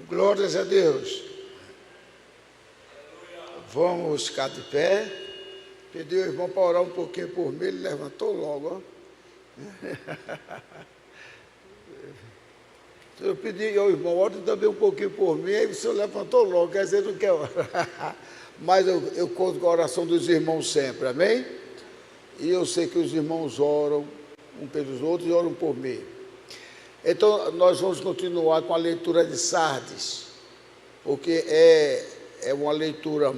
Glórias a Deus. Vamos ficar de pé. Pedi ao irmão para orar um pouquinho por mim, ele levantou logo. Eu pedi ao irmão, ore também um pouquinho por mim, aí o senhor levantou logo, quer dizer, não quer orar. Mas eu conto com a oração dos irmãos sempre, amém? E eu sei que os irmãos oram um pelos outros e oram por mim. Então, nós vamos continuar com a leitura de Sardes, porque é uma leitura,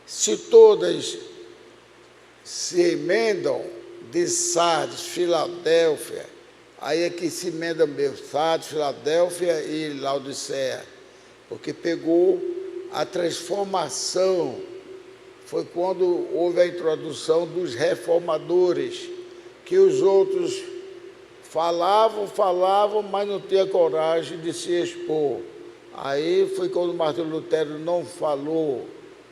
se todas se emendam, de Sardes, Filadélfia, aí é que se emenda mesmo, Sardes, Filadélfia e Laodiceia, porque pegou a transformação, foi quando houve a introdução dos reformadores, que os outros falavam, mas não tinha coragem de se expor. Aí foi quando Martinho Lutero não falou,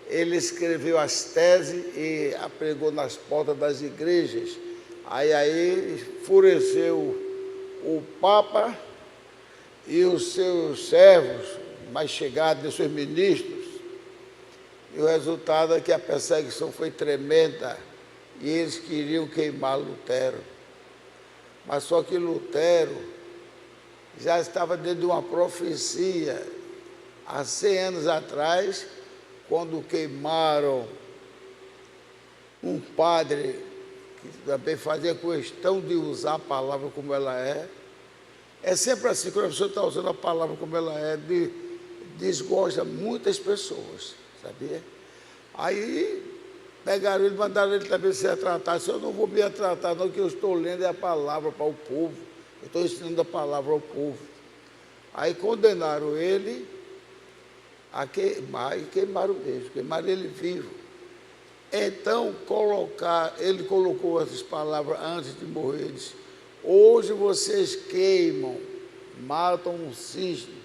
ele escreveu as teses e a pregou nas portas das igrejas. Aí enfureceu o Papa e os seus servos, mais chegados, os seus ministros, e o resultado é que a perseguição foi tremenda e eles queriam queimar Lutero. Mas só que Lutero já estava dentro de uma profecia, há 100 anos atrás, quando queimaram um padre que também fazia questão de usar a palavra como ela é. É sempre assim, quando a pessoa está usando a palavra como ela é, desgosta muitas pessoas, sabia? Aí pegaram ele, mandaram ele também se retratar. Eu não vou me retratar, não, que eu estou lendo a palavra para o povo. Eu estou ensinando a palavra ao povo. Aí condenaram ele a queimar, e queimaram mesmo, queimaram ele vivo. Então, ele colocou essas palavras antes de morrer, ele disse: hoje vocês queimam, matam um cisne,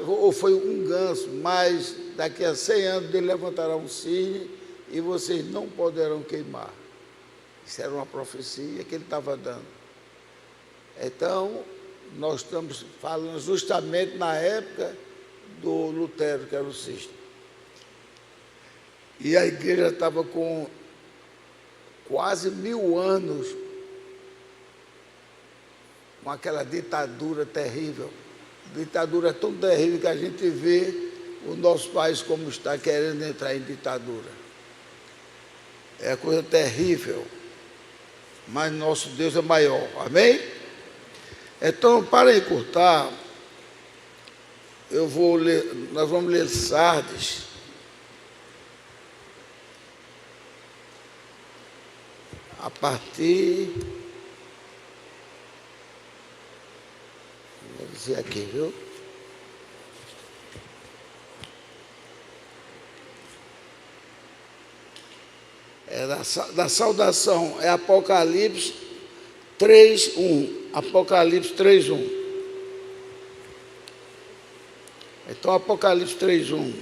ou foi um ganso, mas daqui a 100 anos ele levantará um cisne e vocês não poderão queimar. Isso era uma profecia que ele estava dando. Então, nós estamos falando justamente na época do Lutero, que era o cisne. E a igreja estava com quase 1000 anos, com aquela ditadura terrível. Ditadura tão terrível que a gente vê o nosso país como está querendo entrar em ditadura. É coisa terrível, mas nosso Deus é maior, amém? Então, para encurtar, nós vamos ler Sardes, a partir, vou dizer aqui, viu? Da saudação, é Apocalipse 3:1. Apocalipse 3:1. Então, Apocalipse 3:1.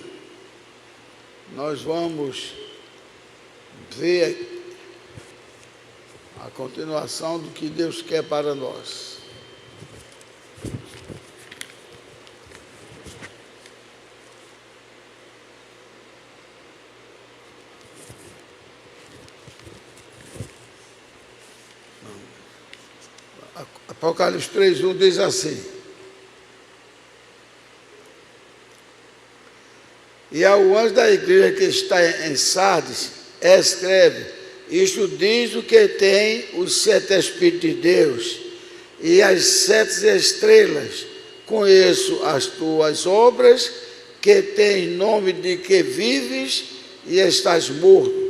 Nós vamos ver a continuação do que Deus quer para nós. Apocalipse 3:1 diz assim: e ao anjo da igreja que está em Sardes, escreve: isto diz o que tem os 7 Espíritos de Deus e as 7 estrelas. Conheço as tuas obras, que tens nome de que vives e estás morto.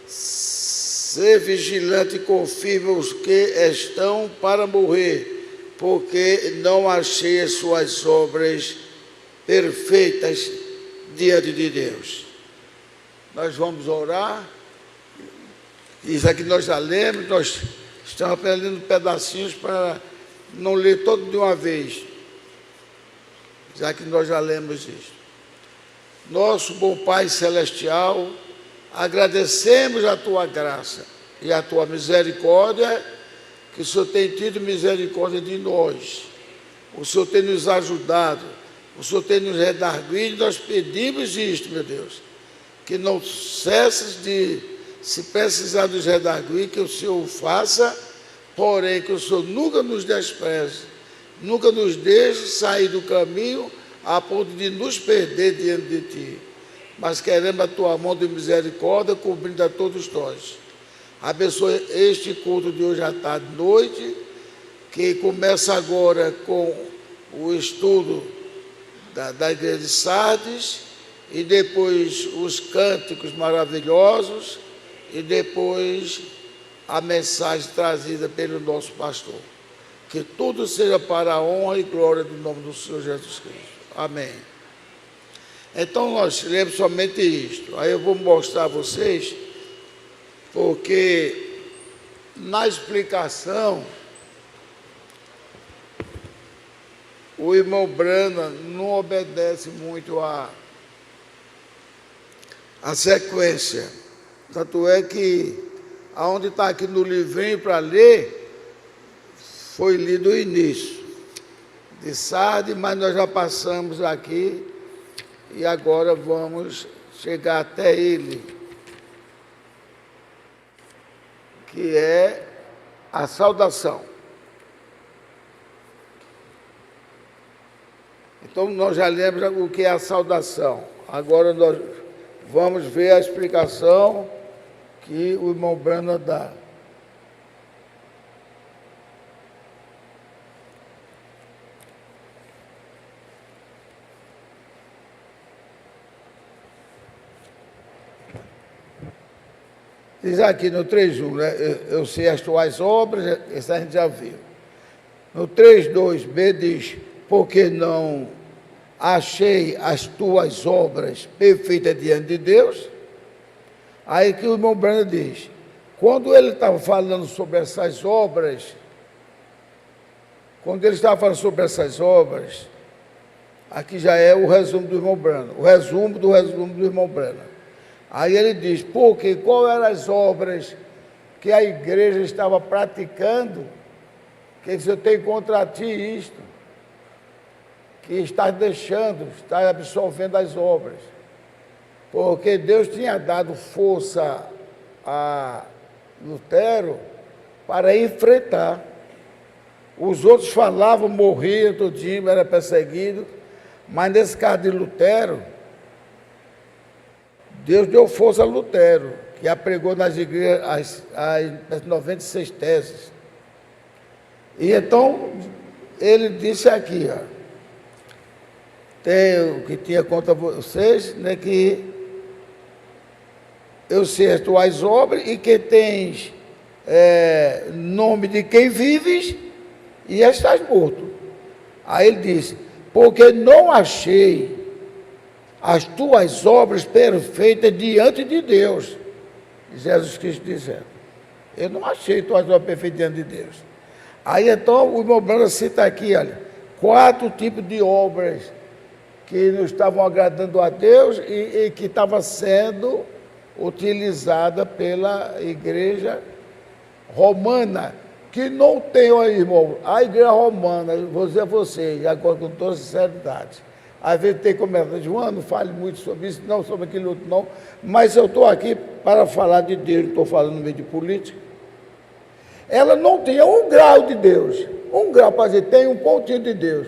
Sê vigilante e confirma os que estão para morrer, porque não achei as suas obras perfeitas diante de Deus. Nós vamos orar. Isso aqui nós já lemos, nós estamos aprendendo pedacinhos para não ler todo de uma vez, já que nós já lemos isso. Nosso bom Pai Celestial, agradecemos a Tua graça e a Tua misericórdia que o Senhor tem tido misericórdia de nós. O Senhor tem nos ajudado, o Senhor tem nos redarguido, nós pedimos isto, meu Deus, que não cesses de, se precisar nos redarguir, que o Senhor o faça, porém que o Senhor nunca nos despreze, nunca nos deixe sair do caminho a ponto de nos perder diante de Ti. Mas queremos a Tua mão de misericórdia cobrindo a todos nós. Abençoe este culto de hoje à tarde e noite, que começa agora com o estudo da igreja de Sardes, e depois os cânticos maravilhosos, e depois a mensagem trazida pelo nosso pastor. Que tudo seja para a honra e glória do nome do Senhor Jesus Cristo. Amém. Então nós lemos somente isto. Aí eu vou mostrar a vocês, porque na explicação o irmão Brana não obedece muito à sequência. Tanto é que, aonde está aqui no livrinho para ler, foi lido o início de Sardes, mas nós já passamos aqui e agora vamos chegar até ele, que é a saudação. Então, nós já lembramos o que é a saudação. Agora, nós vamos ver a explicação que o irmão Brana dá. Diz aqui no 3.1, né? Eu sei as tuas obras, essa a gente já viu. No 3.2b diz, porque não achei as tuas obras perfeitas diante de Deus. Aí que o irmão Brana diz, quando ele estava falando sobre essas obras, aqui já é o resumo do irmão Brana, o resumo do irmão Brana. Aí ele diz, porque qual eram as obras que a igreja estava praticando, que ele diz, eu tenho contra ti isto, que está deixando, está absolvendo as obras. Porque Deus tinha dado força a Lutero para enfrentar. Os outros falavam, morriam, todinho, era perseguido, mas nesse caso de Lutero, Deus deu força a Lutero, que apregou nas igrejas as 96 teses. E então, ele disse aqui, ó, tem o que tinha contra vocês, né, que eu sei as tuas obras e que tens nome de quem vives e estás morto. Aí ele disse, porque não achei as tuas obras perfeitas diante de Deus. Jesus Cristo dizendo, eu não achei tuas obras perfeitas diante de Deus. Aí então o irmão Brana cita aqui, olha, 4 tipos de obras que não estavam agradando a Deus e que estava sendo utilizada pela igreja romana, que não tem, olha, irmão, a igreja romana, vou dizer a vocês, agora com toda sinceridade, às vezes tem comentário, João, não fale muito sobre isso, não, sobre aquilo outro, não, mas eu estou aqui para falar de Deus, não estou falando no meio de política. Ela não tinha 1 grau de Deus, 1 grau para dizer, tem um pontinho de Deus.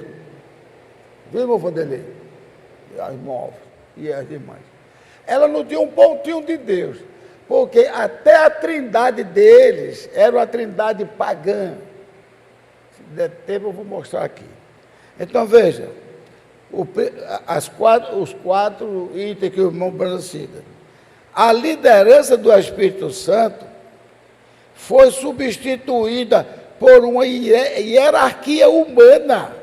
Viu, irmão Vanderlei? As irmãs e as demais. Ela não tinha um pontinho de Deus, porque até a trindade deles era uma trindade pagã. Se der tempo, eu vou mostrar aqui. Então, veja, os 4 itens que o irmão Brana cita. A liderança do Espírito Santo foi substituída por uma hierarquia humana.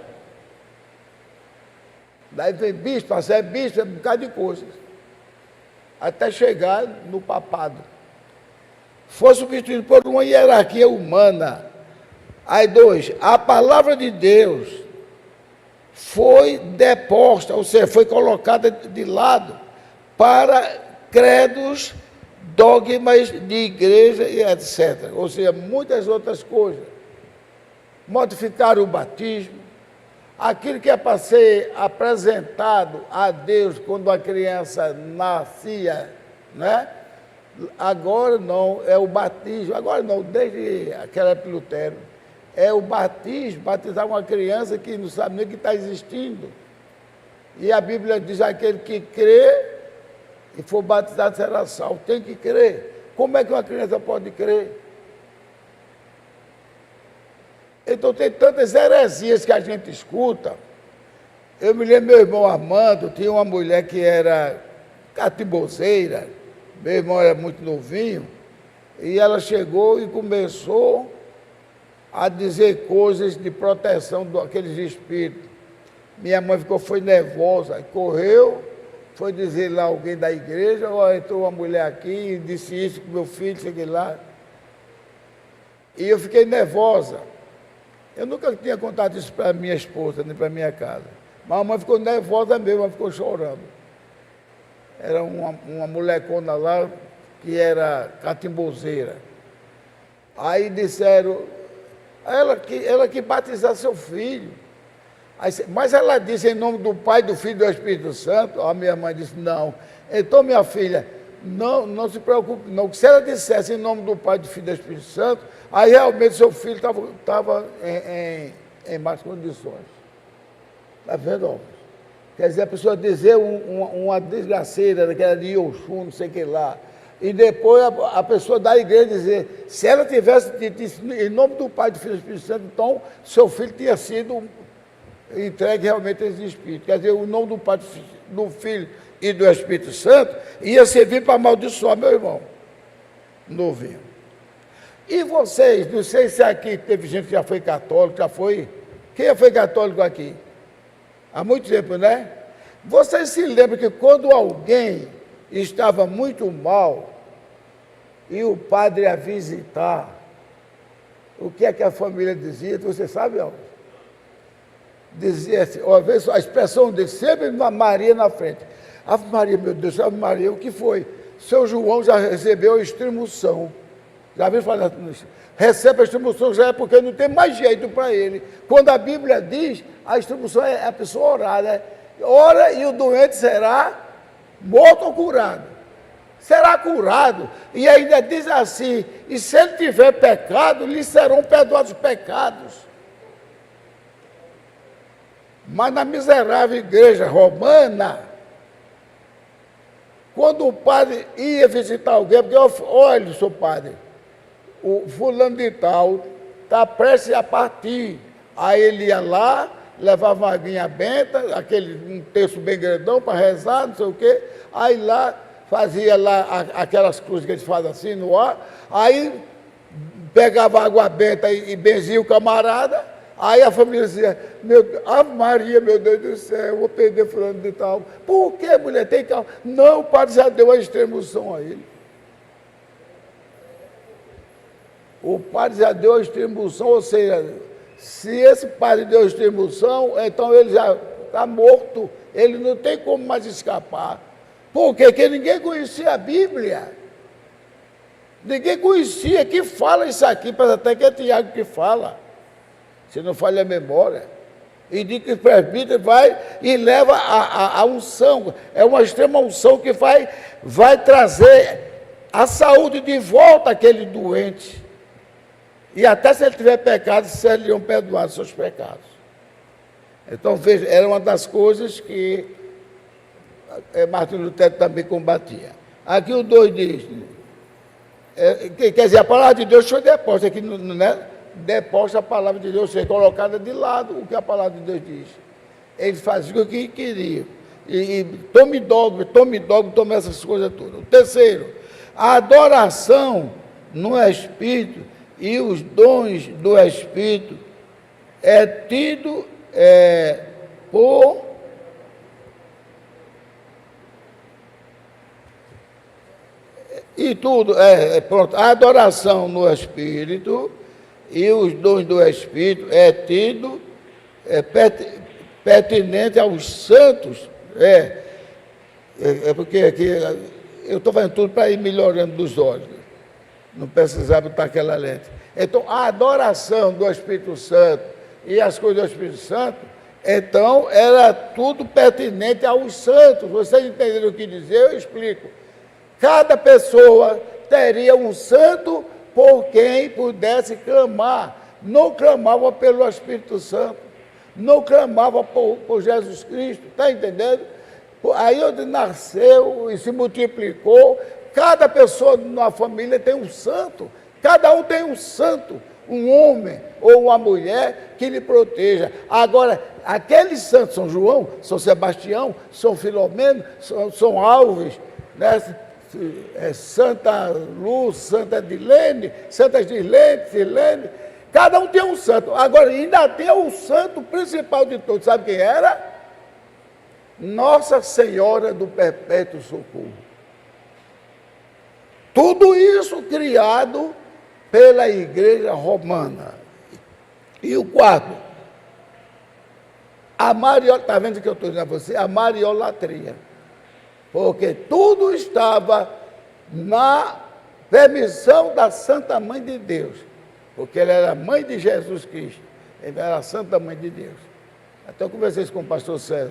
Daí vem bispo, é bispo, é um bocado de coisas. Até chegar no papado. Foi substituído por uma hierarquia humana. Aí 2, a palavra de Deus foi deposta, ou seja, foi colocada de lado para credos, dogmas de igreja e etc. Ou seja, muitas outras coisas. modificaram o batismo. Aquilo que é para ser apresentado a Deus quando a criança nascia, né? Agora não, é o batismo. Agora não, desde aquela época de Lutero. É o batismo, batizar uma criança que não sabe nem que está existindo. E a Bíblia diz: aquele que crê e for batizado será salvo. Tem que crer. Como é que uma criança pode crer? Então tem tantas heresias que a gente escuta. Eu me lembro, meu irmão Armando, tinha uma mulher que era catimbozeira, meu irmão era muito novinho, e ela chegou e começou a dizer coisas de proteção daqueles espíritos. Minha mãe foi nervosa, correu, foi dizer lá alguém da igreja: ó, entrou uma mulher aqui e disse isso com meu filho, cheguei lá. E eu fiquei nervosa. Eu nunca tinha contado isso para minha esposa, nem para minha casa. Mas a mãe ficou nervosa mesmo, ela ficou chorando. Era uma molecona lá que era catimbozeira. Aí disseram, ela que batizar seu filho. Aí, mas ela disse em nome do Pai, do Filho e do Espírito Santo. A minha mãe disse: não. Então, minha filha, não se preocupe, não. Se ela dissesse em nome do Pai, do Filho e do Espírito Santo, aí realmente seu filho estava em más condições. Está vendo? Quer dizer, a pessoa dizer uma desgraceira daquela de Oxum, não sei o que lá, e depois a pessoa da igreja dizer: se ela tivesse dito isso em nome do Pai, do Filho e do Espírito Santo, então seu filho tinha sido entregue realmente a esse Espírito. Quer dizer, o nome do Pai, do Filho e do Espírito Santo ia servir para amaldiçoar meu irmão novinho. E vocês, não sei se aqui teve gente que já foi católico, já foi. Quem já foi católico aqui? Há muito tempo, né? Vocês se lembram que quando alguém estava muito mal e o padre ia visitar, o que é que a família dizia? Você sabe, Alves? Dizia assim, a expressão dele, sempre uma Maria na frente. Ave Maria, meu Deus, Ave Maria, o que foi? Seu João já recebeu a extremoção. Já viu falar nisso? Recebe a extremoção já é porque não tem mais jeito para ele. Quando a Bíblia diz, a extremoção é a pessoa orar, né? Ora e o doente será morto ou curado. Será curado. E ainda diz assim: e se ele tiver pecado, lhe serão perdoados os pecados. Mas na miserável igreja romana, quando o padre ia visitar alguém, porque olha, seu padre, o fulano de tal está prestes a partir. Aí ele ia lá, levava uma aguinha benta, um terço bem grandão para rezar, não sei o quê. Aí lá, fazia lá aquelas cruzes que eles fazem assim no ar. Aí pegava água benta e benzia o camarada. Aí a família dizia: Ave Maria, meu Deus do céu, eu vou perder fulano de tal. Por que, mulher? Tem calma. Não, o padre já deu a extremoção a ele. O padre já deu a extremoção, ou seja, se esse padre deu a extremoção, então ele já está morto, ele não tem como mais escapar. Por quê? Porque ninguém conhecia a Bíblia. Ninguém conhecia. Que fala isso aqui, parece até que é Tiago que fala. Se não falha a memória. E diz que o presbítero vai e leva a unção. É uma extrema unção que vai trazer a saúde de volta àquele doente. E até se ele tiver pecado, seriam perdoados seus pecados. Então, veja, era uma das coisas que Martim Lutero também combatia. Aqui o 2 diz, quer dizer, a palavra de Deus foi deposta, aqui não é deposta a palavra de Deus, foi colocada de lado o que a palavra de Deus diz. Eles faziam o que queriam. E tome dogma, tome essas coisas todas. O terceiro, a adoração no Espírito e os dons do Espírito é tido por e tudo, pronto, a adoração no Espírito e os dons do Espírito é tido pertinente aos santos, porque aqui eu estou fazendo tudo para ir melhorando dos olhos, não precisava botar aquela lente. Então, a adoração do Espírito Santo e as coisas do Espírito Santo, então, era tudo pertinente aos santos. Vocês entenderam o que dizer? Eu explico. Cada pessoa teria um santo por quem pudesse clamar. Não clamava pelo Espírito Santo, não clamava por Jesus Cristo, está entendendo? Aí onde nasceu e se multiplicou, cada pessoa na família tem um santo, cada um tem um santo, um homem ou uma mulher que lhe proteja. Agora, aqueles santos, São João, São Sebastião, São Filomeno, São Alves, né? Santa Luz, Santa Dilene, Santa Silene, cada um tem um santo. Agora, ainda tem o santo principal de todos, sabe quem era? Nossa Senhora do Perpétuo Socorro. Tudo isso criado pela Igreja Romana. E o quarto, está vendo o que eu estou dizendo a você? A mariolatria. Porque tudo estava na permissão da Santa Mãe de Deus. Porque ela era mãe de Jesus Cristo. Ela era a Santa Mãe de Deus. Até eu conversei com o pastor César.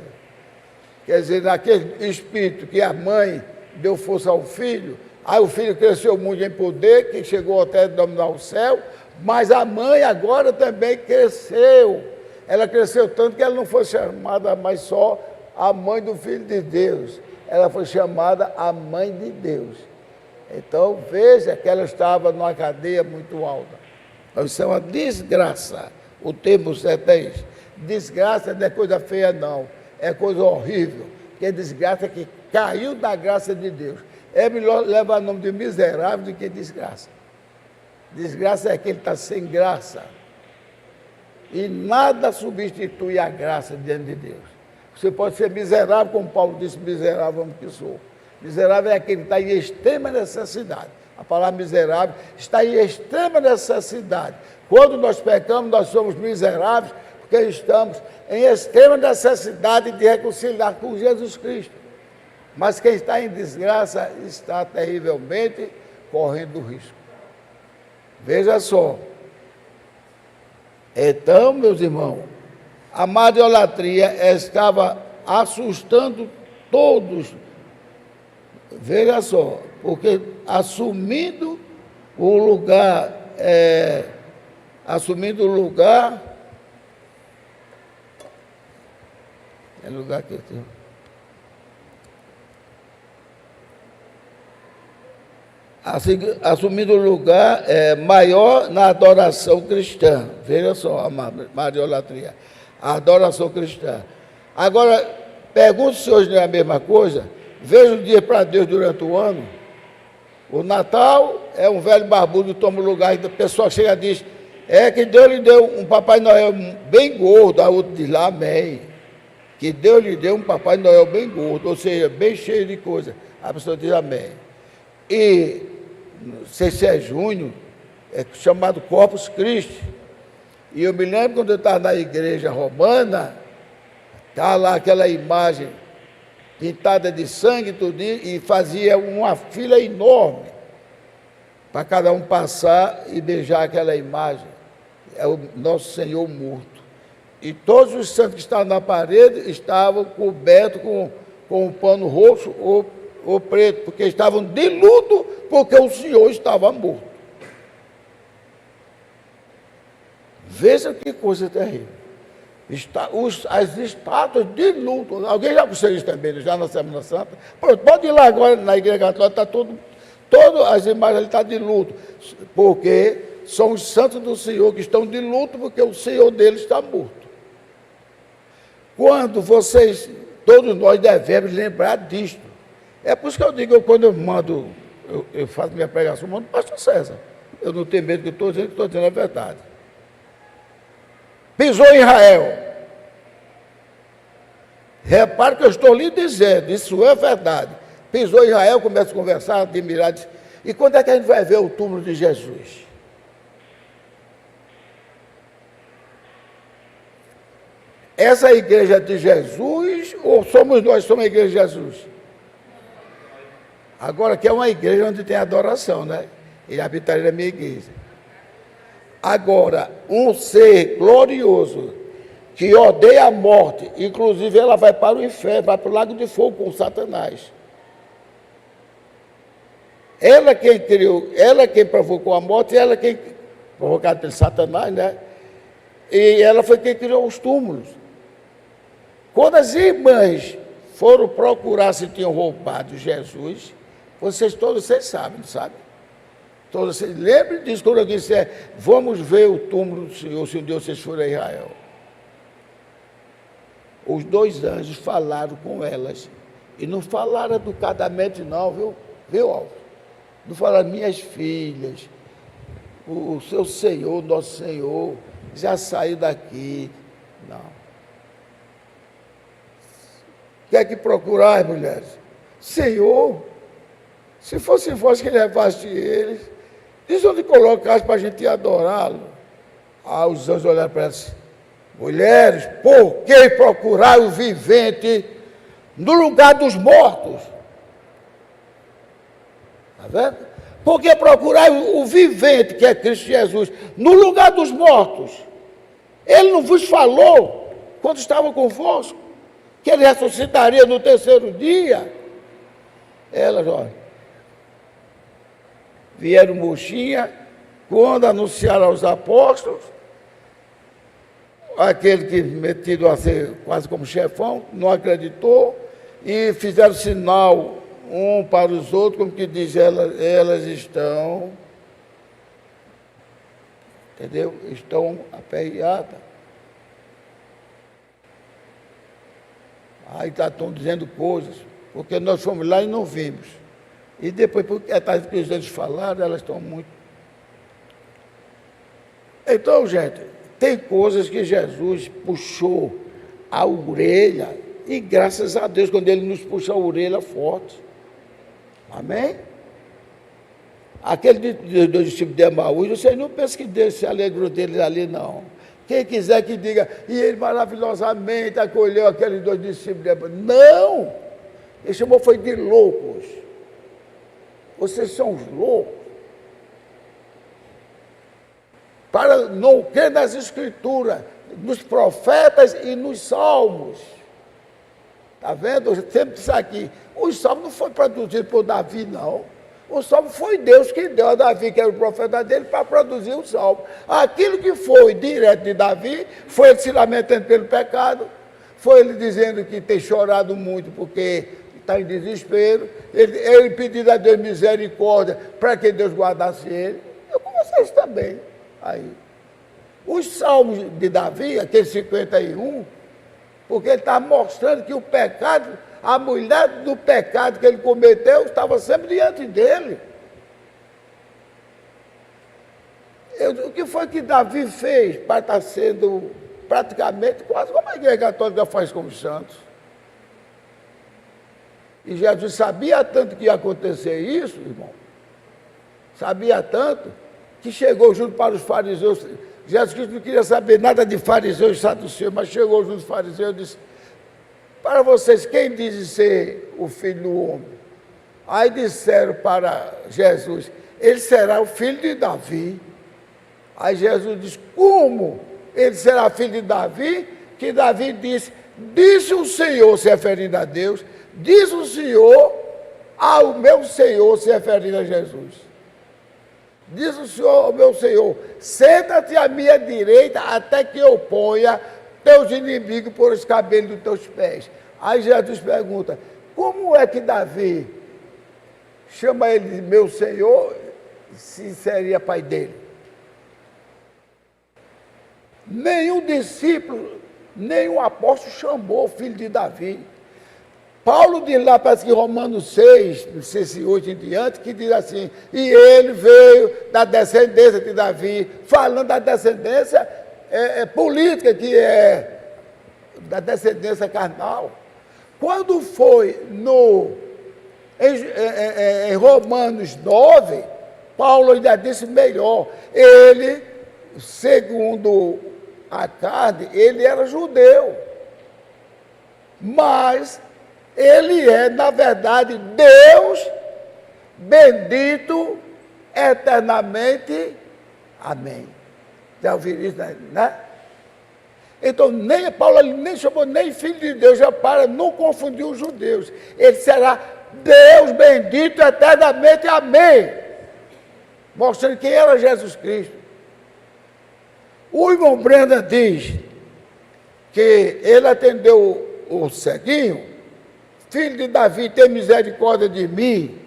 Quer dizer, naquele espírito que a mãe deu força ao filho, aí o filho cresceu muito em poder, que chegou até a dominar o céu, mas a mãe agora também cresceu. Ela cresceu tanto que ela não foi chamada mais só a mãe do Filho de Deus. Ela foi chamada a Mãe de Deus. Então, veja que ela estava numa cadeia muito alta. Então, isso é uma desgraça. O termo certo é isso. Desgraça não é coisa feia, não. É coisa horrível. Porque desgraça é que caiu da graça de Deus. É melhor levar o nome de miserável do que desgraça. Desgraça é que ele está sem graça. E nada substitui a graça diante de Deus. Você pode ser miserável, como Paulo disse, miserável que sou. Miserável é aquele que está em extrema necessidade. A palavra miserável está em extrema necessidade. Quando nós pecamos, nós somos miseráveis, porque estamos em extrema necessidade de reconciliar com Jesus Cristo. Mas quem está em desgraça está terrivelmente correndo risco. Veja só. Então, meus irmãos, a mariolatria estava assustando todos. Veja só, porque assumindo o lugar é lugar que eu tenho. Assumindo o lugar maior na adoração cristã. Veja só a mariolatria, a adoração cristã. Agora, pergunto se hoje não é a mesma coisa. Veja o dia para Deus durante o ano. O Natal é um velho barbudo que toma o lugar, e a pessoa chega e diz, que Deus lhe deu um Papai Noel bem gordo, a outra diz lá, amém. Que Deus lhe deu um Papai Noel bem gordo, ou seja, bem cheio de coisa. A pessoa diz amém. E, não sei se é junho, é chamado Corpus Christi. E eu me lembro quando eu estava na igreja romana, estava lá aquela imagem pintada de sangue tudinho, e fazia uma fila enorme para cada um passar e beijar aquela imagem. É o nosso Senhor morto. E todos os santos que estavam na parede estavam cobertos com um pano roxo ou preto, porque estavam de luto, porque o Senhor estava morto. Veja que coisa terrível. As estátuas de luto. Alguém já viu isso também, já na Semana Santa? Pode ir lá agora na Igreja Católica, está todas as imagens ali estão de luto, porque são os santos do Senhor que estão de luto, porque o Senhor deles está morto. Quando vocês, todos nós devemos lembrar disto. É por isso que eu digo, quando eu mando, eu faço minha pregação, eu mando para o pastor César. Eu não tenho medo que estou dizendo a verdade. Pisou em Israel. Repare que eu estou lhe dizendo, isso é verdade. Pisou em Israel, começa a conversar, admirar, diz, e quando é que a gente vai ver o túmulo de Jesus? Essa é a igreja de Jesus, ou somos nós, somos a igreja de Jesus? Agora, que é uma igreja onde tem adoração, né? Ele habitaria a minha igreja. Agora, um ser glorioso, que odeia a morte, inclusive ela vai para o inferno, vai para o lago de fogo com Satanás. Ela quem criou, ela quem provocou a morte, ela quem, provocada pelo Satanás, né? E ela foi quem criou os túmulos. Quando as irmãs foram procurar se tinham roubado Jesus, todos vocês sabem, não sabem? Todos vocês lembrem disso quando eu disse, vamos ver o túmulo do Senhor, se um dia vocês forem a Israel. Os 2 anjos falaram com elas, e não falaram educadamente não, viu, Alves? Não falaram, minhas filhas, o seu Senhor, nosso Senhor, já saiu daqui. Não. Quer que procurar, mulheres? Senhor, se fosse vós que levaste eles, diz onde colocaste para a gente adorá-lo. Os anjos olharam para elas, mulheres, por que procurar o vivente no lugar dos mortos? Está vendo? Por que procurar o vivente, que é Cristo Jesus, no lugar dos mortos? Ele não vos falou, quando estava convosco, que ele ressuscitaria no 3º dia? Elas, olha, vieram murchinha, quando anunciaram aos apóstolos, aquele que metido a ser quase como chefão, não acreditou, e fizeram sinal um para os outros, como que diz, elas estão, entendeu? Estão aperreadas. Aí estão dizendo coisas, porque nós fomos lá e não vimos. E depois, porque que os anjos falaram, elas estão muito... Então, gente, tem coisas que Jesus puxou a orelha, e graças a Deus, quando ele nos puxa a orelha forte. Amém? Aquele do discípulo de Emaús, vocês não pensam que Deus se alegrou deles ali, não. Quem quiser que diga, e ele maravilhosamente acolheu aqueles 2 discípulos de Emaús. Não! Ele chamou foi de loucos. Vocês são os loucos. Para não crer nas Escrituras, nos profetas e nos salmos. Está vendo? Eu sempre disse aqui, o salmo não foi produzido por Davi, não. O salmo foi Deus que deu a Davi, que era o profeta dele, para produzir o salmo. Aquilo que foi direto de Davi, foi ele se lamentando pelo pecado, foi ele dizendo que tem chorado muito porque está em desespero, ele pedindo a Deus misericórdia para que Deus guardasse ele. Eu com vocês também. Aí. Os salmos de Davi, aquele 51, porque ele está mostrando que o pecado, a mulher do pecado que ele cometeu, estava sempre diante dele. O que foi que Davi fez para estar sendo praticamente quase como a Igreja Católica faz com os santos? E Jesus sabia tanto que ia acontecer isso, irmão, sabia tanto, que chegou junto para os fariseus. Jesus Cristo não queria saber nada de fariseus e saduceus, mas chegou junto aos fariseus e disse, para vocês, quem diz ser o filho do homem? Aí disseram para Jesus, ele será o filho de Davi. Aí Jesus disse, como ele será filho de Davi? Que Davi disse o Senhor, se referindo a Deus, diz o Senhor ao meu Senhor, se referindo a Jesus. Diz o Senhor ao meu Senhor, senta-te à minha direita até que eu ponha teus inimigos por os cabelos dos teus pés. Aí Jesus pergunta, como é que Davi chama ele de meu Senhor, se seria pai dele? Nenhum discípulo, nenhum apóstolo chamou o filho de Davi. Paulo diz lá, parece que Romanos 6, não sei se 8 em diante, que diz assim, e ele veio da descendência de Davi, falando da descendência política, que é da descendência carnal. Quando foi em Romanos 9, Paulo ainda disse melhor, ele, segundo a carne, ele era judeu, mas ele é, na verdade, Deus, bendito eternamente. Amém. Já ouviram isso, né? Então, Paulo nem chamou nem filho de Deus, já para não confundir os judeus. Ele será Deus bendito eternamente, amém. Mostrando quem era Jesus Cristo. O irmão Brenda diz que ele atendeu o ceguinho, filho de Davi, tem misericórdia de mim,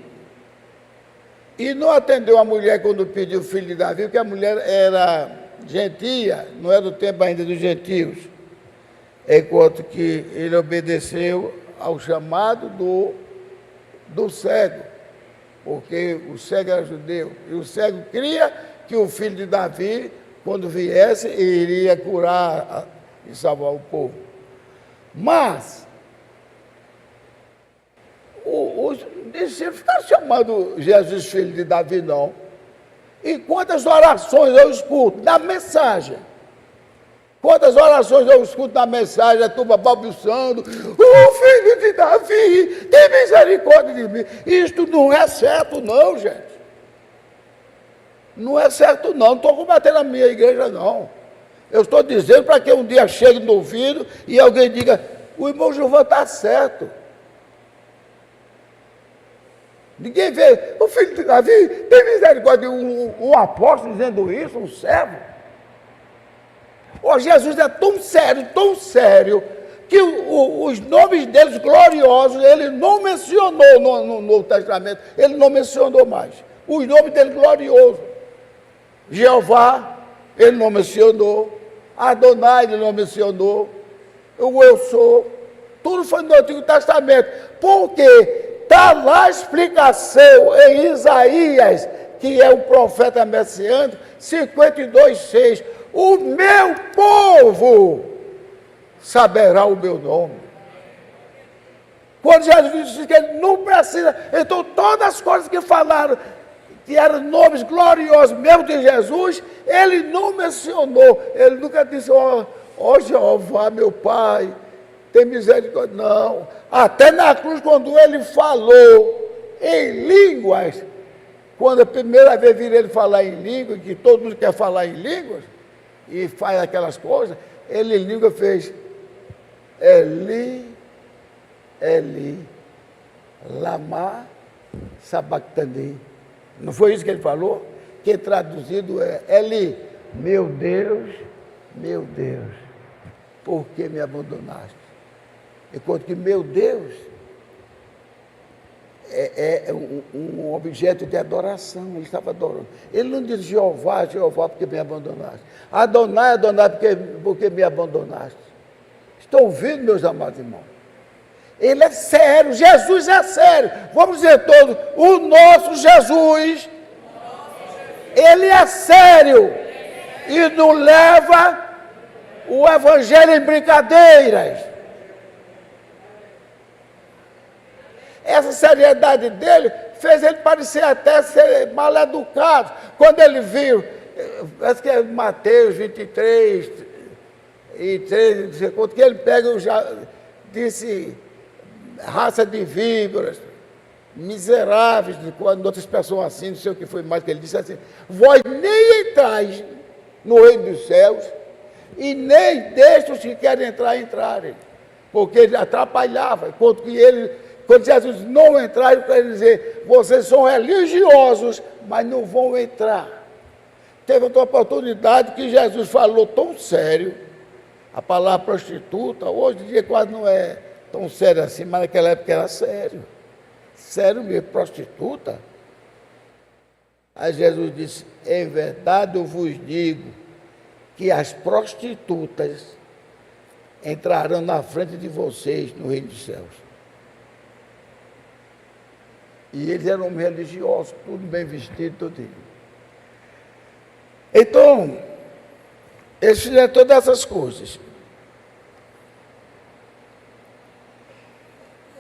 e não atendeu a mulher quando pediu o filho de Davi, porque a mulher era gentia, não era do tempo ainda dos gentios, enquanto que ele obedeceu ao chamado do cego, porque o cego era judeu, e o cego cria que o filho de Davi, quando viesse, iria curar e salvar o povo. Mas os discípulos ficaram chamando Jesus filho de Davi, não. E quantas orações eu escuto na mensagem? Quantas orações eu escuto na mensagem, a turma balbuciando, filho de Davi, tem misericórdia de mim. Isto não é certo não, gente. Não é certo não estou combatendo a minha igreja não. Eu estou dizendo para que um dia chegue no ouvido e alguém diga, o irmão Gilvan está certo. Ninguém vê, o filho de Davi, tem misericórdia de um apóstolo dizendo isso, um servo. Jesus é tão sério, que os nomes deles gloriosos, ele não mencionou no Novo Testamento, ele não mencionou mais. Os nomes dele gloriosos. Jeová, ele não mencionou. Adonai, ele não mencionou. O eu sou. Tudo foi no Antigo Testamento. Por quê? Está lá a explicação em Isaías, que é o profeta messiânico, 52:6. O meu povo saberá o meu nome. Quando Jesus disse que ele não precisa, então todas as coisas que falaram, que eram nomes gloriosos mesmo de Jesus, ele não mencionou. Ele nunca disse, ó Jeová, meu Pai, tem misericórdia. Não. Até na cruz, quando ele falou em línguas, quando a primeira vez viram ele falar em língua, que todo mundo quer falar em línguas, e faz aquelas coisas, ele em língua fez Eli, Eli, lama sabachthani. Não foi isso que ele falou? Que traduzido é Eli, meu Deus, por que me abandonaste? Enquanto que meu Deus é um objeto de adoração, ele estava adorando. Ele não diz Jeová, porque me abandonaste. Adonai, porque me abandonaste. Estão ouvindo, meus amados irmãos? Ele é sério, Jesus é sério. Vamos dizer todos, o nosso Jesus, ele é sério e não leva o evangelho em brincadeiras. Essa seriedade dele fez ele parecer até ser mal educado. Quando ele viu, acho que é Mateus 23 e 3, não sei quanto, que ele pega, disse, raça de víboras, miseráveis, quando outras pessoas assim, não sei o que foi mais que ele disse assim, vós nem entrais no reino dos céus, e nem deixe os que querem entrar, entrarem, porque ele atrapalhava, quando Jesus não entrar, ele quer dizer, vocês são religiosos, mas não vão entrar. Teve outra oportunidade que Jesus falou tão sério, a palavra prostituta, hoje em dia quase não é tão sério assim, mas naquela época era sério. Sério mesmo, prostituta. Aí Jesus disse, em verdade eu vos digo, que as prostitutas entrarão na frente de vocês no reino dos céus. E eles eram religiosos, tudo bem vestido, tudo. Então, eles fizeram todas essas coisas.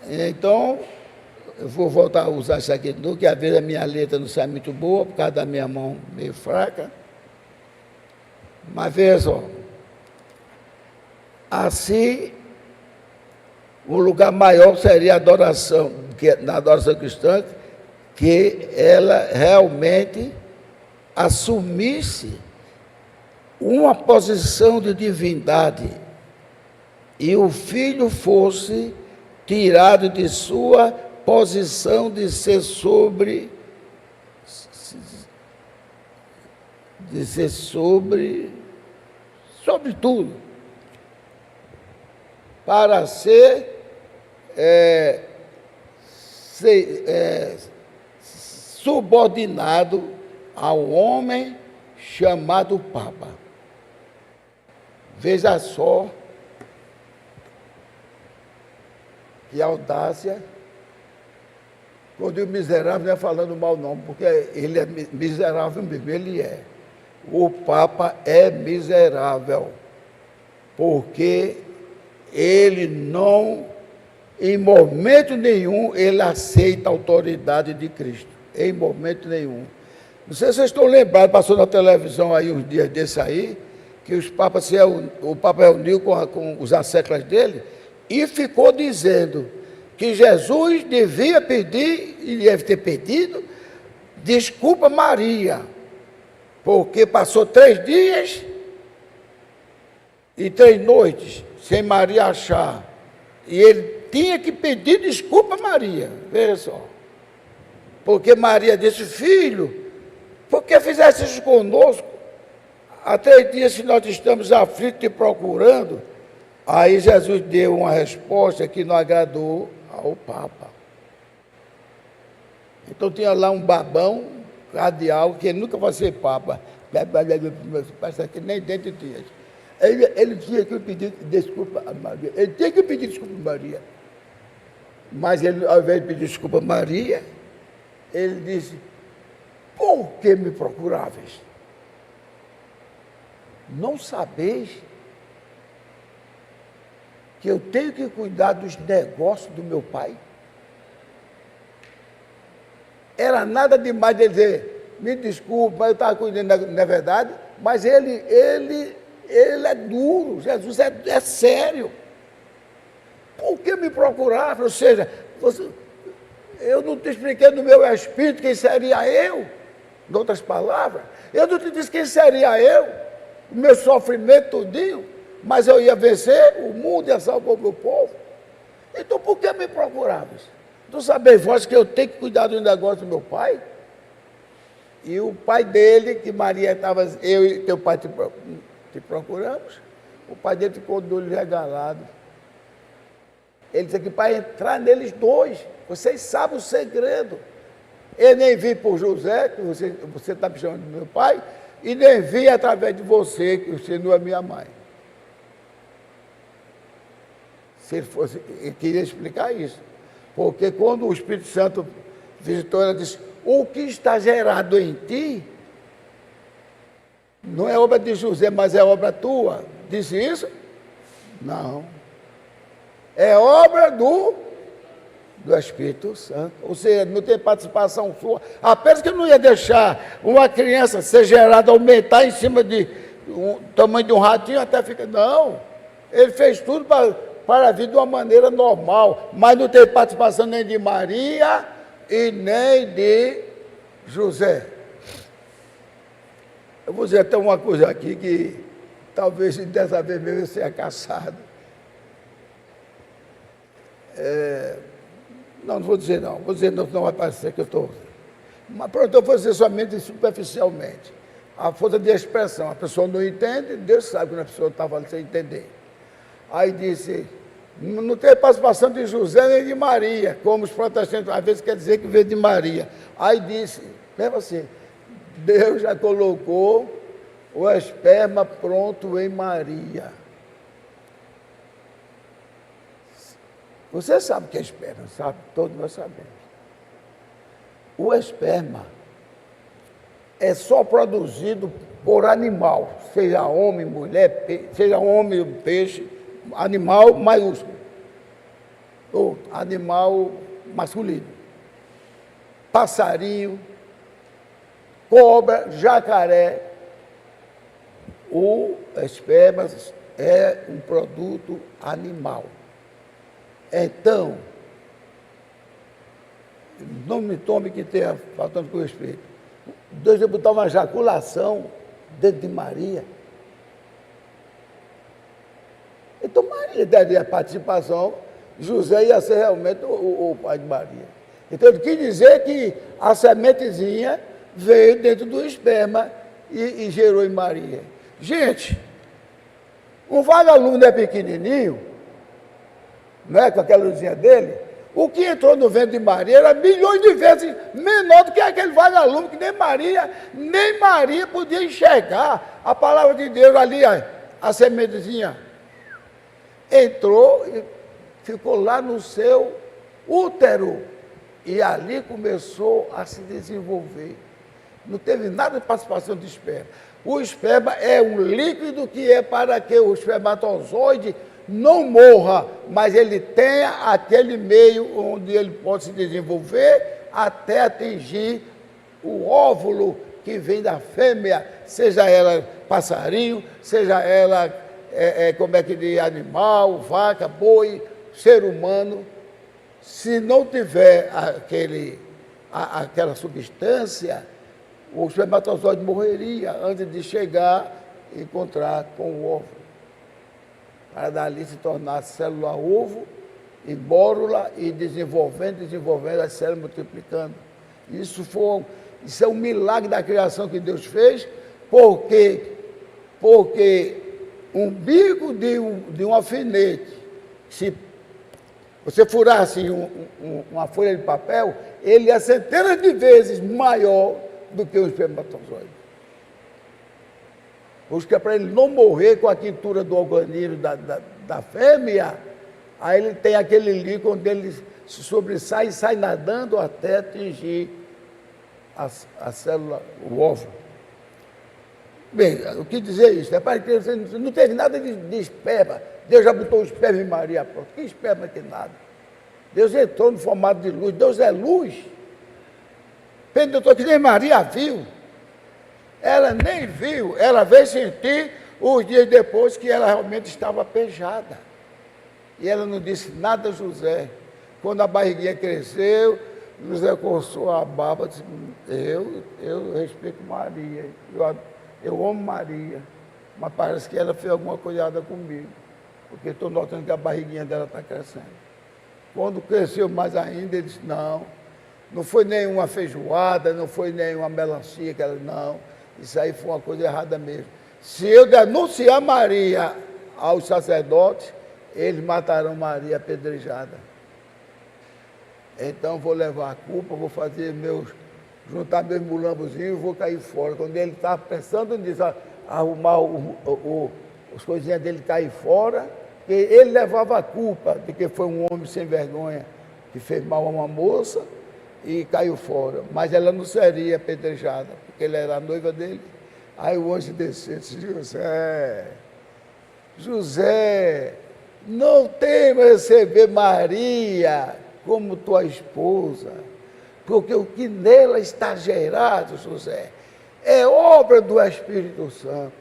Então, eu vou voltar a usar isso aqui de novo, que às vezes a minha letra não sai muito boa, por causa da minha mão meio fraca. Mas veja só, assim, o lugar maior seria a adoração, na adoração cristã, que ela realmente assumisse uma posição de divindade e o filho fosse tirado de sua posição de ser sobre tudo, para ser subordinado ao homem chamado Papa. Veja só que audácia. Quando o miserável não é falando mal não, porque ele é miserável mesmo, ele é. O Papa é miserável, porque ele não, em momento nenhum, ele aceita a autoridade de Cristo, em momento nenhum. Não sei se vocês estão lembrados, passou na televisão aí uns dias desses aí, que o Papa reuniu com os asseclas dele e ficou dizendo que Jesus devia pedir, e deve ter pedido, desculpa Maria, porque passou 3 dias e 3 noites sem Maria achar. E ele tinha que pedir desculpa a Maria, veja só. Porque Maria disse, filho, por que fizeste isso conosco? Há 3 dias que nós estamos aflitos te procurando. Aí Jesus deu uma resposta que não agradou ao Papa. Então tinha lá um babão cardeal, que ele nunca vai ser Papa, parece que nem dentro tinha. Ele tinha que pedir desculpa a Maria, ele tinha que pedir desculpa a Maria. Mas ele, ao invés de pedir desculpa a Maria, ele disse, por que me procuráveis? Não sabeis que eu tenho que cuidar dos negócios do meu pai? Era nada demais ele dizer, me desculpa, eu estava cuidando, não é verdade? Mas ele é duro, Jesus é sério. Por que me procurava? Ou seja, eu não te expliquei no meu espírito quem seria eu, em outras palavras. Eu não te disse quem seria eu, o meu sofrimento todinho, mas eu ia vencer o mundo e ia salvar o meu povo. Então por que me procuravas? Tu sabeis vós que eu tenho que cuidar do negócio do meu pai? E o pai dele, que Maria estava, eu e teu pai te procuramos, o pai dele ficou de olho regalado. Ele disse que para entrar neles 2, vocês sabem o segredo. Eu nem vim por José, que você está me chamando de meu pai, e nem vim através de você, que você não é minha mãe. Se ele fosse, ele queria explicar isso. Porque quando o Espírito Santo visitou, ela disse, o que está gerado em ti, não é obra de José, mas é obra tua. Disse isso? Não. É obra do Espírito Santo. Ou seja, não tem participação sua. Apenas que eu não ia deixar uma criança ser gerada, aumentar em cima de um tamanho de um ratinho, até fica. Não. Ele fez tudo para vir de uma maneira normal, mas não teve participação nem de Maria e nem de José. Eu vou dizer até uma coisa aqui que talvez dessa vez mesmo eu seja caçado. Não vou dizer não. Vou dizer não vai parecer que eu estou. Mas pronto, eu vou dizer somente superficialmente. A força de expressão. A pessoa não entende, Deus sabe quando a pessoa está falando sem entender. Aí disse, não tem participação de José nem de Maria, como os protestantes às vezes quer dizer que veio de Maria. Aí disse, mesmo assim, Deus já colocou o esperma pronto em Maria. Você sabe o que é esperma, sabe? Todos nós sabemos. O esperma é só produzido por animal, seja homem, mulher, seja homem ou peixe, animal maiúsculo, ou animal masculino, passarinho, cobra, jacaré. O esperma é um produto animal. Então, não me tome que tenha faltando com respeito. Deus ia botar uma ejaculação dentro de Maria. Então Maria daria participação, José ia ser realmente o pai de Maria. Então ele quis dizer que a sementezinha veio dentro do esperma e gerou em Maria. Gente, um vagalume é pequenininho, não é, com aquela luzinha dele, o que entrou no ventre de Maria era milhões de vezes menor do que aquele vagalume, que nem Maria podia enxergar a palavra de Deus ali, a sementezinha. Entrou e ficou lá no seu útero, e ali começou a se desenvolver. Não teve nada de participação de esperma. O esperma é um líquido que é para que o espermatozoide não morra, mas ele tenha aquele meio onde ele pode se desenvolver até atingir o óvulo que vem da fêmea, seja ela passarinho, seja ela, como é que diz, animal, vaca, boi, ser humano. Se não tiver aquela substância, o espermatozoide morreria antes de chegar e encontrar com o óvulo. Para dali se tornar célula ovo e bórula e desenvolvendo, as células multiplicando. Isso é um milagre da criação que Deus fez, porque um bico de um alfinete, se você furasse uma folha de papel, ele é centenas de vezes maior do que o espermatozoide. Porque é para ele não morrer com a tintura do organismo da fêmea, aí ele tem aquele líquido onde ele se sobressai e sai nadando até atingir a célula, o óvulo. Bem, o que dizer isso? É para que não teve nada de esperma. Deus já botou o esperma em Maria. Pronto. Que esperma que nada? Deus entrou no formato de luz. Deus é luz. Doutor, que nem Maria viu. Ela nem viu. Ela veio sentir os dias depois que ela realmente estava pejada. E ela não disse nada a José. Quando a barriguinha cresceu, José coçou a barba e disse, eu respeito Maria. Eu amo Maria. Mas parece que ela fez alguma coisa comigo. Porque estou notando que a barriguinha dela está crescendo. Quando cresceu mais ainda, ele disse, não foi nenhuma feijoada, não foi nenhuma melancia, não, isso aí foi uma coisa errada mesmo. Se eu denunciar Maria aos sacerdotes, eles matarão Maria apedrejada. Então vou levar a culpa, vou juntar meus mulambozinhos e vou cair fora. Quando ele estava pensando nisso, arrumar as coisinhas dele cair fora, que ele levava a culpa de que foi um homem sem vergonha que fez mal a uma moça e caiu fora. Mas ela não seria apedrejada, porque ele era a noiva dele. Aí o anjo desceu e disse, José, não tema receber Maria como tua esposa, porque o que nela está gerado, José, é obra do Espírito Santo.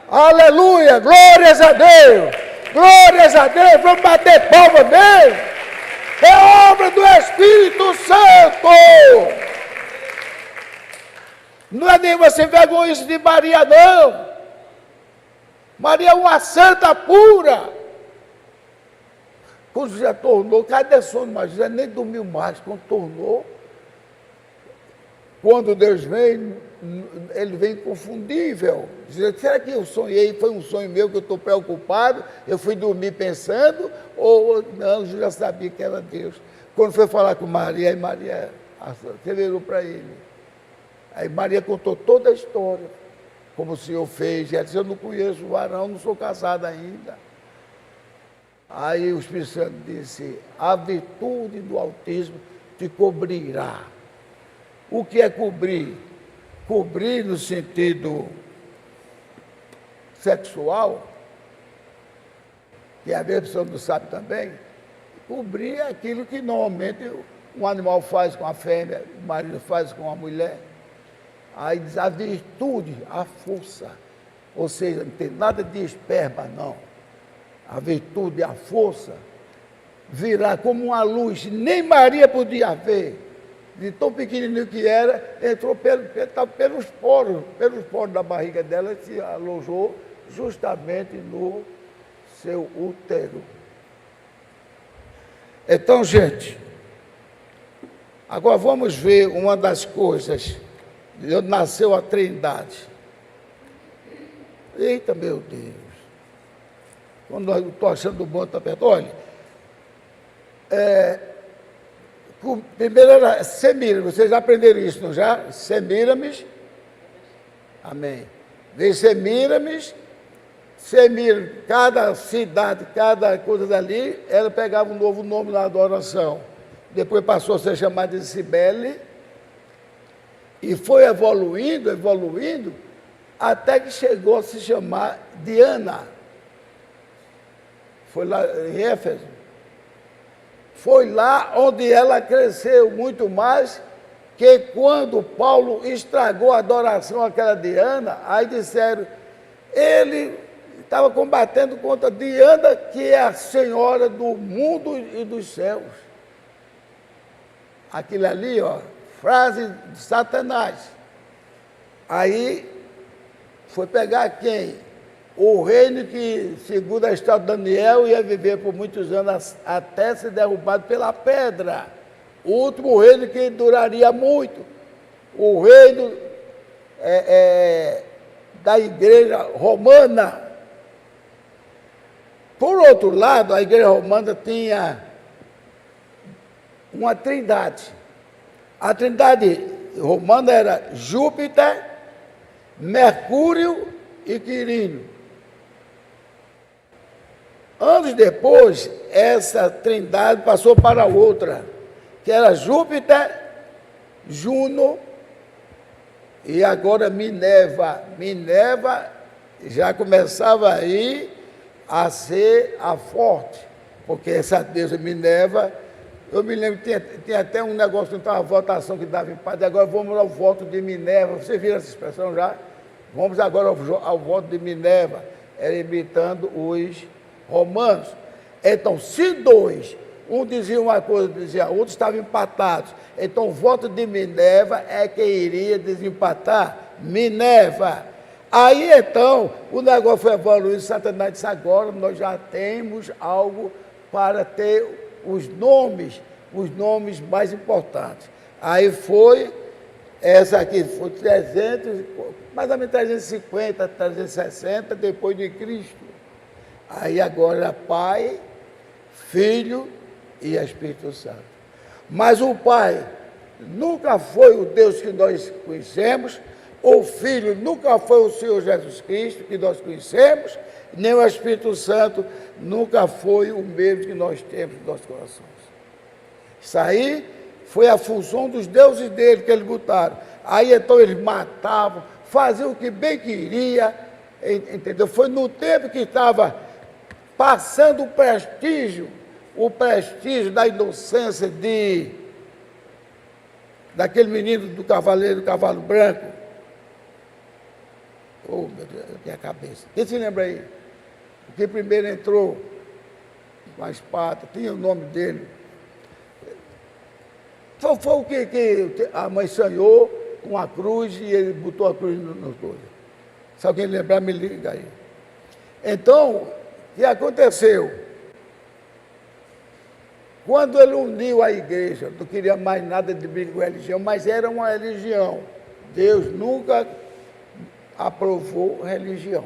Aleluia! Glórias a Deus! Glórias a Deus! Vamos bater palma mesmo! É obra do Espírito Santo! Não é nenhuma sem vergonha isso de Maria, não! Maria é uma santa pura! Quando já tornou, cadê sono mais? Já nem dormiu mais. Quando tornou, quando Deus vem, ele vem inconfundível. Será que eu sonhei, foi um sonho meu que eu estou preocupado, eu fui dormir pensando, ou não, eu já sabia que era Deus. Quando foi falar com Maria, aí Maria revelou para ele. Aí Maria contou toda a história, como o Senhor fez. Ela disse, eu não conheço o varão, não sou casada ainda. Aí o Espírito Santo disse, a virtude do Altíssimo te cobrirá. O que é cobrir? Cobrir no sentido sexual, que a pessoa não sabe também, cobrir é aquilo que normalmente um animal faz com a fêmea, o marido faz com a mulher. Aí diz a virtude, a força, ou seja, não tem nada de esperma, não. A virtude, a força, virá como uma luz, nem Maria podia ver. De tão pequenininho que era, entrou pelos poros da barriga dela e se alojou justamente no seu útero. Então, gente, agora vamos ver uma das coisas. Nasceu a Trindade. Eita, meu Deus. Quando eu estou achando bom, está perto. Olha, primeiro era Semíramis. Vocês já aprenderam isso, não já? Semíramis. Amém. Vem Semíramis. Semíramis, cada cidade, cada coisa dali, ela pegava um novo nome na adoração. Depois passou a ser chamada de Cibele. E foi evoluindo, evoluindo, até que chegou a se chamar Diana. Foi lá em Éfeso. Foi lá onde ela cresceu muito mais, que quando Paulo estragou a adoração àquela Diana, aí disseram, ele estava combatendo contra Diana, que é a senhora do mundo e dos céus. Aquilo ali, ó, frase de Satanás. Aí foi pegar quem? O reino que, segundo a história de Daniel, ia viver por muitos anos até ser derrubado pela pedra. O último reino que duraria muito. O reino da igreja romana. Por outro lado, a igreja romana tinha uma trindade. A trindade romana era Júpiter, Mercúrio e Quirino. Anos depois, essa trindade passou para outra, que era Júpiter, Juno e agora Minerva. Minerva já começava aí a ser a forte, porque essa deusa Minerva, eu me lembro que tinha até um negócio, não estava uma votação que dava empate, agora vamos ao voto de Minerva. Você viu essa expressão já? Vamos agora ao voto de Minerva, era imitando os romanos. Então, se dois, um dizia uma coisa, dizia outro, estavam empatados. Então, o voto de Minerva é que iria desempatar Minerva. Aí, então, o negócio foi evoluindo, Satanás disse, agora nós já temos algo para ter os nomes mais importantes. Aí foi, essa aqui foi 300, mais ou menos 350, 360 depois de Cristo. Aí agora Pai, Filho e Espírito Santo. Mas o Pai nunca foi o Deus que nós conhecemos, o Filho nunca foi o Senhor Jesus Cristo que nós conhecemos, nem o Espírito Santo nunca foi o mesmo que nós temos nos nossos corações. Isso aí foi a função dos deuses dele que eles botaram. Aí então eles matavam, faziam o que bem queria, entendeu? Foi no tempo que estava passando o prestígio da inocência daquele menino do cavaleiro, do cavalo branco. Oh, meu Deus, eu tenho a cabeça. Quem se lembra aí? O que primeiro entrou com a espada, tinha o nome dele. Foi o que a mãe sonhou com a cruz e ele botou a cruz no coisa. Se alguém lembrar, me liga aí. Então, o que aconteceu? Quando ele uniu a igreja, não queria mais nada de briga com a religião, mas era uma religião. Deus nunca aprovou religião.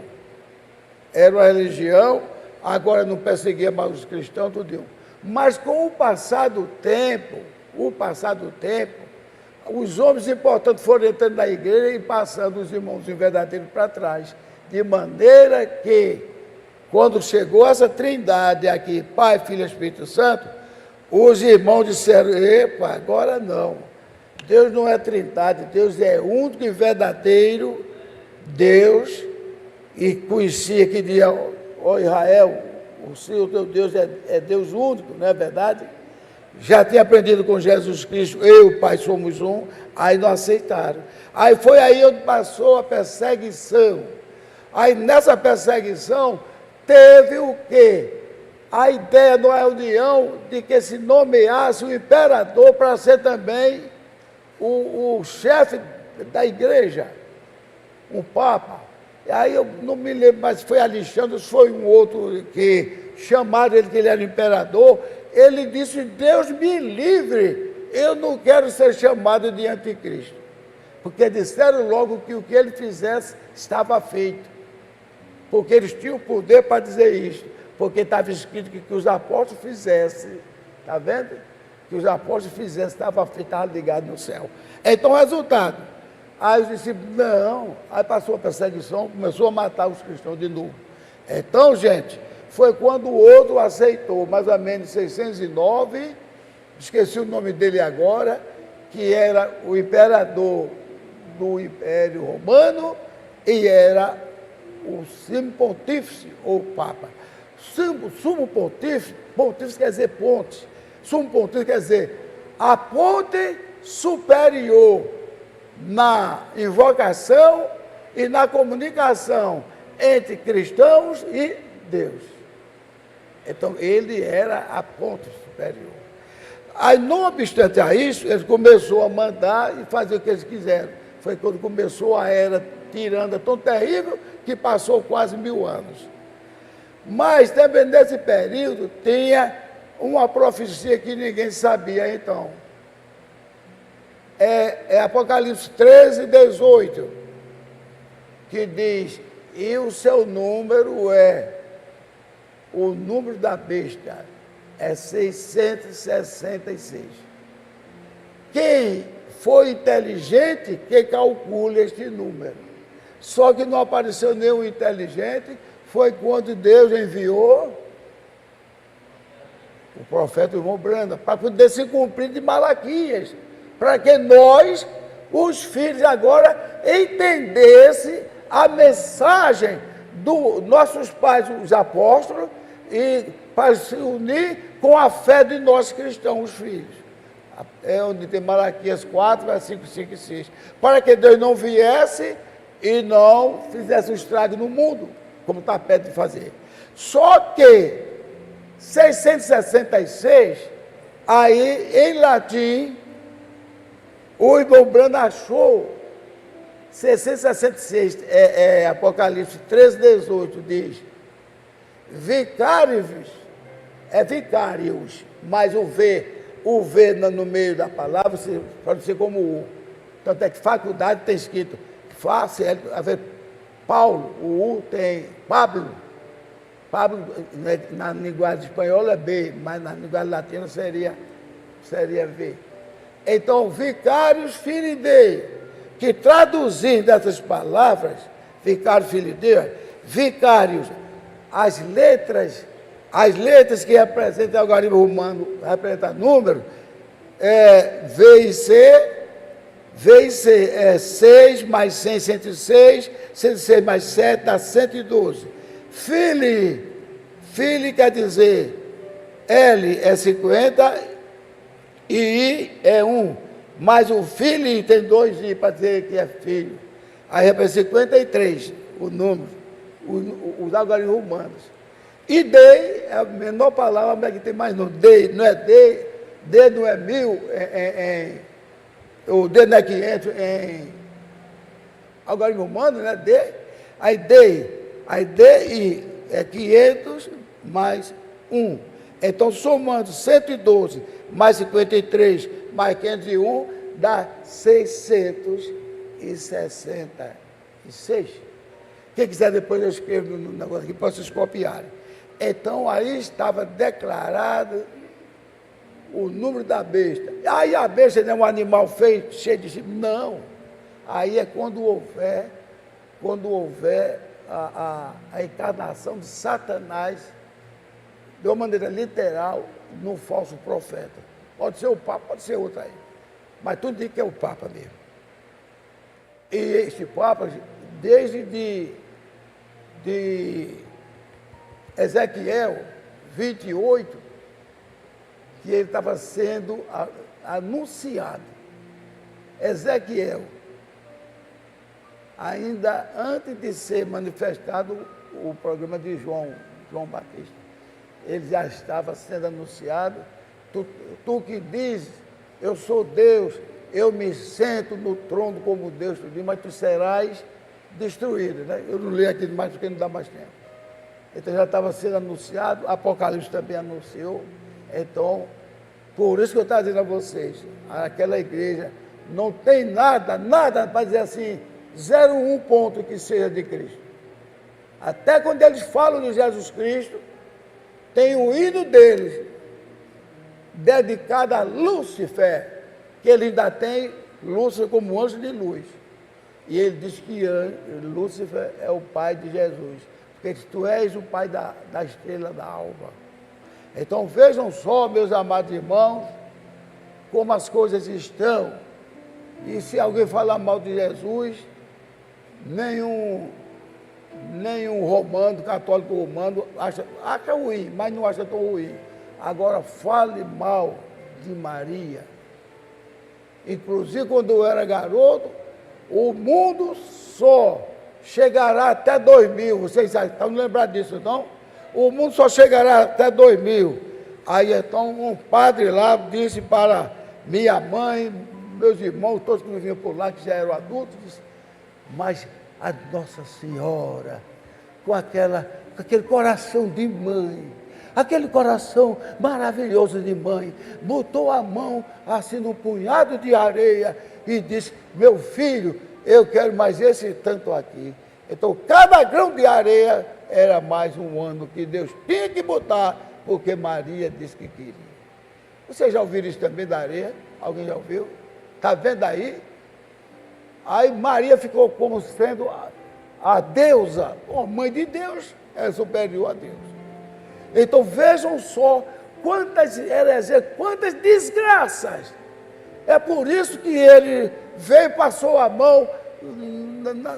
Era uma religião, agora não perseguia mais os cristãos, tudo. Mas com o passar do tempo, os homens importantes foram entrando na igreja e passando os irmãozinhos verdadeiros para trás. De maneira que, quando chegou essa trindade aqui, Pai, Filho e Espírito Santo, os irmãos disseram, epa, agora não. Deus não é trindade, Deus é único e verdadeiro Deus. E conhecia que dizia, ó Israel, o Senhor teu Deus é Deus único, não é verdade? Já tinha aprendido com Jesus Cristo, eu e o Pai somos um, aí não aceitaram. Aí foi aí onde passou a perseguição. Aí nessa perseguição teve o quê? A ideia de uma reunião de que se nomeasse o imperador para ser também o chefe da igreja, um papa. Aí eu não me lembro, mas foi Alexandre, foi um outro que chamaram ele que ele era imperador. Ele disse: Deus me livre, eu não quero ser chamado de anticristo. Porque disseram logo que o que ele fizesse estava feito. Porque eles tinham poder para dizer isso. Porque estava escrito que os apóstolos fizessem. Está vendo? Que os apóstolos fizessem, estava feito, estava ligado no céu. Então, resultado. Aí os discípulos, não. Aí passou a perseguição, começou a matar os cristãos de novo. Então, gente, foi quando o outro aceitou, mais ou menos em 609, esqueci o nome dele agora, que era o imperador do Império Romano e era o sumo pontífice, ou papa. Sumo pontífice, pontífice quer dizer ponte. Sumo pontífice quer dizer a ponte superior na invocação e na comunicação entre cristãos e Deus. Então, ele era a ponte superior. Aí, não obstante a isso, ele começou a mandar e fazer o que eles quiseram. Foi quando começou a era tirana tão terrível que passou quase 1000 anos. Mas também nesse período tinha uma profecia que ninguém sabia então. É Apocalipse 13, 18, que diz: e o seu número o número da besta é 666. Quem foi inteligente que calcule este número. Só que não apareceu nenhum inteligente, foi quando Deus enviou o profeta irmão Branda, para poder se cumprir de Malaquias, para que nós, os filhos agora, entendessem a mensagem dos nossos pais, os apóstolos, e para se unir com a fé de nós cristãos, os filhos. É onde tem Malaquias 4, versículos 5 e 6. Para que Deus não viesse e não fizesse um estrago no mundo, como está perto de fazer. Só que 666, aí em latim, o irmão Brando achou 666, Apocalipse 13, 18, diz: vicários, vicários, mas o V no meio da palavra pode ser como U. Tanto é que faculdade tem escrito Paulo, o U tem Pablo. Pablo, na linguagem espanhola é B, mas na linguagem latina seria V. Então, vicários filidei, que traduzindo essas palavras, vicário filidei, vicários, as letras que representam o algarismo romano, representam número, V e C, é 6 mais 100, 106, 106 mais 7 dá 112. Fili quer dizer, L é 50 e I é 1, mas o fili tem 2 I para dizer que é filho. Aí é 53 o número, os algarismos romanos. E dei é a menor palavra, mas que tem mais nome. Dei, não é D não é 1000, o D não é 500 em algarismo humano, né? D. Aí DI é 500 mais 1. Então, somando 112 mais 53 mais 501, dá 666. Quem quiser depois eu escrevo no negócio aqui para vocês copiarem. Então, aí estava declarado o número da besta. Aí a besta não é um animal feio, cheio de chifre. Não. Aí é quando houver a encarnação de Satanás, de uma maneira literal, no falso profeta. Pode ser o Papa, pode ser outro aí. Mas tudo diz que é o Papa mesmo. E este Papa, desde de Ezequiel 28, que ele estava sendo anunciado. Ezequiel, ainda antes de ser manifestado o programa de João Batista, ele já estava sendo anunciado. Tu que dizes, eu sou Deus, eu me sento no trono como Deus, mas tu serás destruídas, né? Eu não leio aqui mais porque não dá mais tempo. Então já estava sendo anunciado, Apocalipse também anunciou. Então, por isso que eu estava dizendo a vocês, aquela igreja não tem nada para dizer assim, 0,1 ponto que seja de Cristo. Até quando eles falam de Jesus Cristo, tem um hino deles, dedicado a Lúcifer, que ele ainda tem Lúcifer como anjo de luz. E ele diz que Lúcifer é o pai de Jesus, porque tu és o pai da estrela da alva. Então vejam só, meus amados irmãos, como as coisas estão. E se alguém falar mal de Jesus, nenhum romano, católico romano, acha ruim, mas não acha tão ruim. Agora, fale mal de Maria. Inclusive, quando eu era garoto, o mundo só chegará até 2000. Vocês estão lembrados disso, não? O mundo só chegará até 2000. Aí, então, um padre lá disse para minha mãe, meus irmãos, todos que vinham por lá, que já eram adultos, disse, mas a Nossa Senhora, com aquele coração de mãe, aquele coração maravilhoso de mãe, botou a mão assim num punhado de areia e disse, meu filho, eu quero mais esse tanto aqui. Então, cada grão de areia era mais um ano que Deus tinha que botar, porque Maria disse que queria. Vocês já ouviram isso também da areia? Alguém já ouviu? Está vendo aí? Aí Maria ficou como sendo a deusa, a mãe de Deus, é superior a Deus. Então vejam só quantas heresias, quantas desgraças. É por isso que ele veio e passou a mão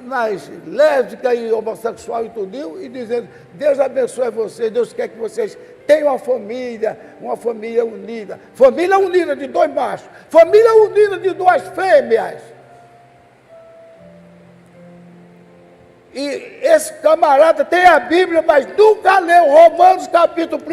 nas lésbicas e homossexuais e tudo, e dizendo, Deus abençoe vocês, Deus quer que vocês tenham uma família unida. Família unida de 2 machos, família unida de 2 fêmeas. E esse camarada tem a Bíblia, mas nunca leu Romanos capítulo 1,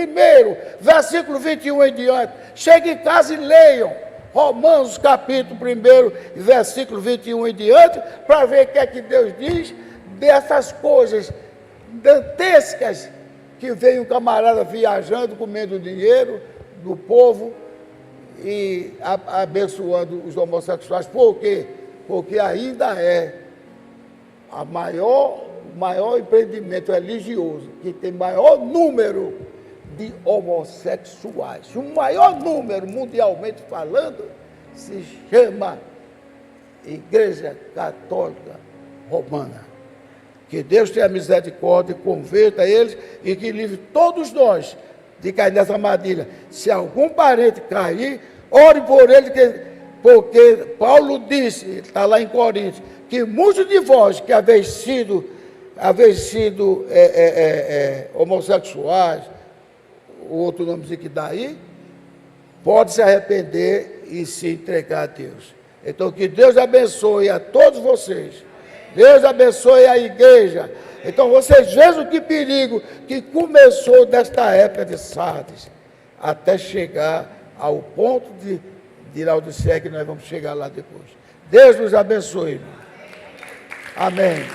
versículo 21 em diante. Chegue em casa e leiam Romanos capítulo 1, versículo 21 em diante, para ver o que é que Deus diz dessas coisas dantescas que vem um camarada viajando, comendo dinheiro do povo e abençoando os homossexuais. Por quê? Porque ainda é o maior empreendimento religioso, que tem maior número de homossexuais. O maior número, mundialmente falando, se chama Igreja Católica Romana. Que Deus tenha misericórdia, converta eles e que livre todos nós de cair nessa armadilha. Se algum parente cair, ore por ele, porque Paulo disse, está lá em Coríntios, que muitos de vós que haveis sido homossexuais, o outro nomezinho que dá aí, pode se arrepender e se entregar a Deus. Então, que Deus abençoe a todos vocês. Deus abençoe a igreja. Então, vocês vejam que perigo que começou desta época de Sardes, até chegar ao ponto de Laodiceia, que nós vamos chegar lá depois. Deus nos abençoe, irmão. Amém.